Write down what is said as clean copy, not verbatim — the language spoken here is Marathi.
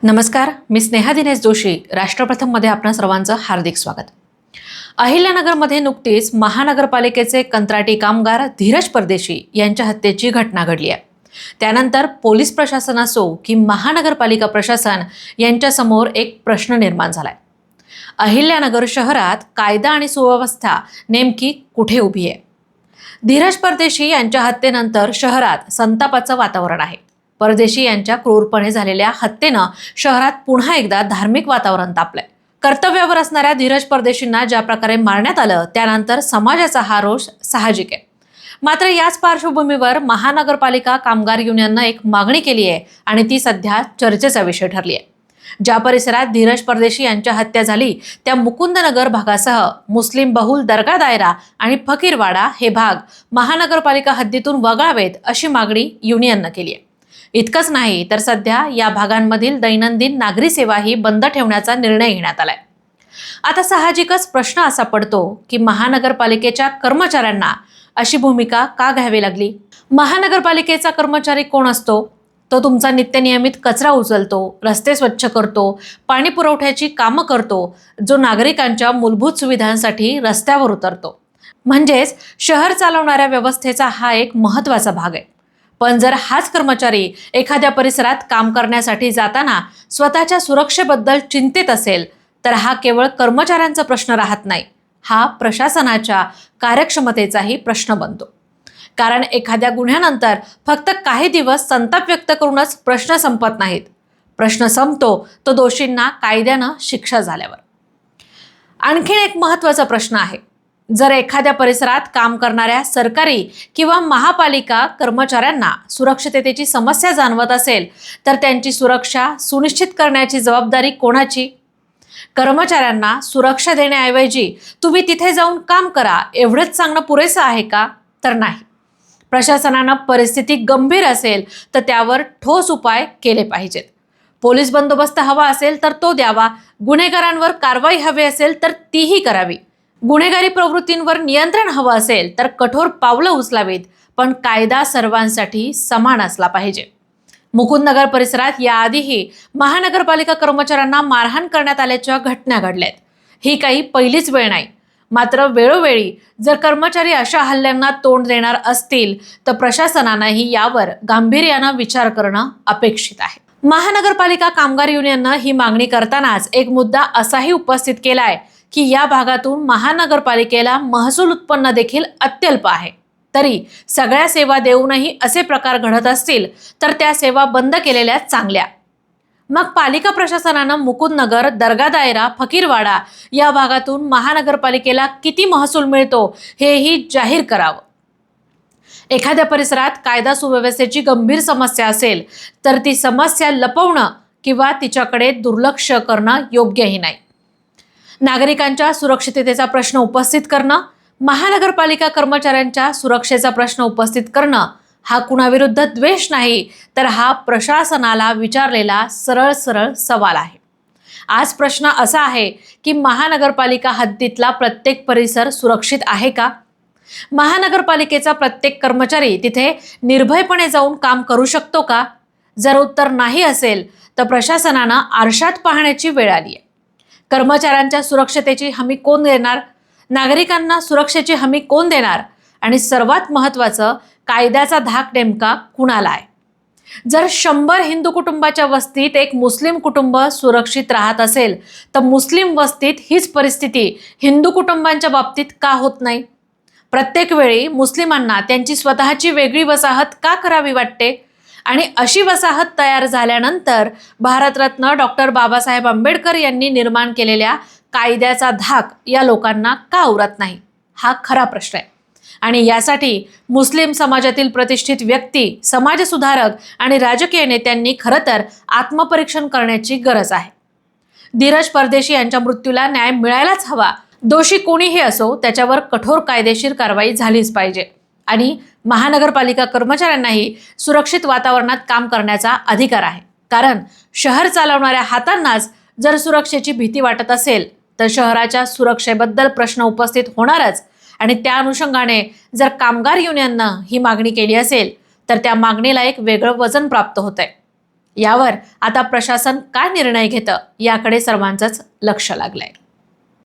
नमस्कार, मी स्नेहा दिनेश जोशी. राष्ट्रप्रथममध्ये आपणा सर्वांचं हार्दिक स्वागत. अहिल्यानगरमध्ये नुकतीच महानगरपालिकेचे कंत्राटी कामगार धीरज परदेशी यांच्या हत्येची घटना घडली आहे. त्यानंतर पोलीस प्रशासन असो की महानगरपालिका प्रशासन यांच्यासमोर एक प्रश्न निर्माण झालाय. अहिल्यानगर शहरात कायदा आणि सुव्यवस्था नेमकी कुठे उभी आहे? धीरज परदेशी यांच्या हत्येनंतर शहरात संतापाचं वातावरण आहे. परदेशी यांच्या क्रूरपणे झालेल्या हत्येनं शहरात पुन्हा एकदा धार्मिक वातावरण तापलंय. कर्तव्यावर असणाऱ्या धीरज परदेशींना ज्या प्रकारे मारण्यात आलं त्यानंतर समाजाचा हा रोष साहजिक आहे. मात्र याच पार्श्वभूमीवर महानगरपालिका कामगार युनियननं एक मागणी केली आहे आणि ती सध्या चर्चेचा विषय ठरली आहे. ज्या परिसरात धीरज परदेशी यांच्या हत्या झाली त्या मुकुंदनगर भागासह मुस्लिम बहुल दर्गा दायरा आणि फकीरवाडा हे भाग महानगरपालिका हद्दीतून वगळावेत अशी मागणी युनियननं केली आहे. इतकंच नाही तर सध्या या भागांमधील दैनंदिन नागरी सेवाही बंद ठेवण्याचा निर्णय घेण्यात आलाय. आता साहजिकच प्रश्न असा पडतो की महानगरपालिकेच्या कर्मचाऱ्यांना अशी भूमिका का घ्यावी लागली? महानगरपालिकेचा कर्मचारी कोण असतो? तो तुमचा नित्यनियमित कचरा उचलतो, रस्ते स्वच्छ करतो, पाणी पुरवठ्याची कामं करतो, जो नागरिकांच्या मूलभूत सुविधांसाठी रस्त्यावर उतरतो. म्हणजेच शहर चालवणाऱ्या व्यवस्थेचा हा एक महत्त्वाचा भाग आहे. पण जर हाच कर्मचारी एखाद्या परिसरात काम करण्यासाठी जाताना स्वतःच्या सुरक्षेबद्दल चिंतित असेल तर हा केवळ कर्मचाऱ्यांचा प्रश्न राहत नाही, हा प्रशासनाच्या कार्यक्षमतेचाही प्रश्न बनतो. कारण एखाद्या गुन्ह्यानंतर फक्त काही दिवस संताप व्यक्त करूनच प्रश्न संपत नाहीत. प्रश्न संपतो तो दोषींना कायद्यानं शिक्षा झाल्यावर. आणखीन एक महत्त्वाचा प्रश्न आहे. जर एखाद्या परिसरात काम करणाऱ्या सरकारी किंवा महापालिका कर्मचाऱ्यांना सुरक्षिततेची समस्या जाणवत असेल तर त्यांची सुरक्षा सुनिश्चित करण्याची जबाबदारी कोणाची? कर्मचाऱ्यांना सुरक्षा देण्याऐवजी तुम्ही तिथे जाऊन काम करा एवढंच सांगणं पुरेसं आहे का? तर नाही. प्रशासनानं परिस्थिती गंभीर असेल तर त्यावर ठोस उपाय केले पाहिजेत. पोलीस बंदोबस्त हवा असेल तर तो द्यावा. गुन्हेगारांवर कारवाई हवी असेल तर तीही करावी. गुन्हेगारी प्रवृत्तींवर नियंत्रण हवं असेल तर कठोर पावलं उचलावीत. पण कायदा सर्वांसाठी समान असला पाहिजे. मुकुंदनगर परिसरात याआधीही महानगरपालिका कर्मचाऱ्यांना मारहाण करण्यात आल्याच्या घटना घडल्यात. ही काही पहिलीच वेळ नाही. मात्र वेळोवेळी जर कर्मचारी अशा हल्ल्यांना तोंड देणार असतील तर प्रशासनानंही यावर गांभीर्यानं विचार करणं अपेक्षित आहे. महानगरपालिका कामगार युनियननं ही मागणी करतानाच एक मुद्दा असाही उपस्थित केलाय की या भागातून महानगरपालिकेला महसूल उत्पन्न देखील अत्यल्प आहे. तरी सगळ्या सेवा देऊनही असे प्रकार घडत असतील तर त्या सेवा बंद केलेल्या चांगल्या. मग पालिका प्रशासनानं मुकुंदनगर, दर्गा दायरा, फकीरवाडा या भागातून महानगरपालिकेला किती महसूल मिळतो हेही जाहीर करावं. एखाद्या परिसरात कायदा सुव्यवस्थेची गंभीर समस्या असेल तर ती समस्या लपवणं किंवा तिच्याकडे दुर्लक्ष करणं योग्यही नाही. नागरिकांच्या सुरक्षिततेचा प्रश्न उपस्थित करणं, महानगरपालिका कर्मचाऱ्यांच्या सुरक्षेचा प्रश्न उपस्थित करणं हा कुणाविरुद्ध द्वेष नाही तर हा प्रशासनाला विचारलेला सरळ सवाल आहे. आज प्रश्न असा आहे की महानगरपालिका हद्दीतला प्रत्येक परिसर सुरक्षित आहे का? महानगरपालिकेचा प्रत्येक कर्मचारी तिथे निर्भयपणे जाऊन काम करू शकतो का? जर उत्तर नाही असेल तर प्रशासनानं आरशात पाहण्याची वेळ आली आहे. कर्मचाऱ्यांच्या सुरक्षतेची हमी कोण देणार? नागरिकांना सुरक्षेची हमी कोण देणार? आणि सर्वात महत्त्वाचं, कायद्याचा धाक नेमका कुणाला आहे? जर 100 हिंदू कुटुंबाच्या वस्तीत एक मुस्लिम कुटुंब सुरक्षित राहत असेल तर मुस्लिम वस्तीत हीच परिस्थिती हिंदू कुटुंबांच्या बाबतीत का होत नाही? प्रत्येक वेळी मुस्लिमांना त्यांची स्वतःची वेगळी वसाहत का करावी वाटते? आणि अशी वसाहत तयार झाल्यानंतर भारतरत्न डॉक्टर बाबासाहेब आंबेडकर यांनी निर्माण केलेल्या कायद्याचा धाक या लोकांना का उरत नाही? हा खरा प्रश्न आहे. आणि यासाठी मुस्लिम समाजातील प्रतिष्ठित व्यक्ती, समाजसुधारक आणि राजकीय नेत्यांनी खरं तर आत्मपरीक्षण करण्याची गरज आहे. धीरज परदेशी यांच्या मृत्यूला न्याय मिळायलाच हवा. दोषी कोणीही असो त्याच्यावर कठोर कायदेशीर कारवाई झालीच पाहिजे. आणि महानगरपालिका कर्मचाऱ्यांनाही सुरक्षित वातावरणात काम करण्याचा अधिकार आहे. कारण शहर चालवणाऱ्या हातांनाच जर सुरक्षेची भीती वाटत असेल तर शहराच्या सुरक्षेबद्दल प्रश्न उपस्थित होणारच. आणि त्या अनुषंगाने जर कामगार युनियननं ही मागणी केली असेल तर त्या मागणीला एक वेगळं वजन प्राप्त होतंय. यावर आता प्रशासन काय निर्णय घेतं याकडे सर्वांचंच लक्ष लागलंय.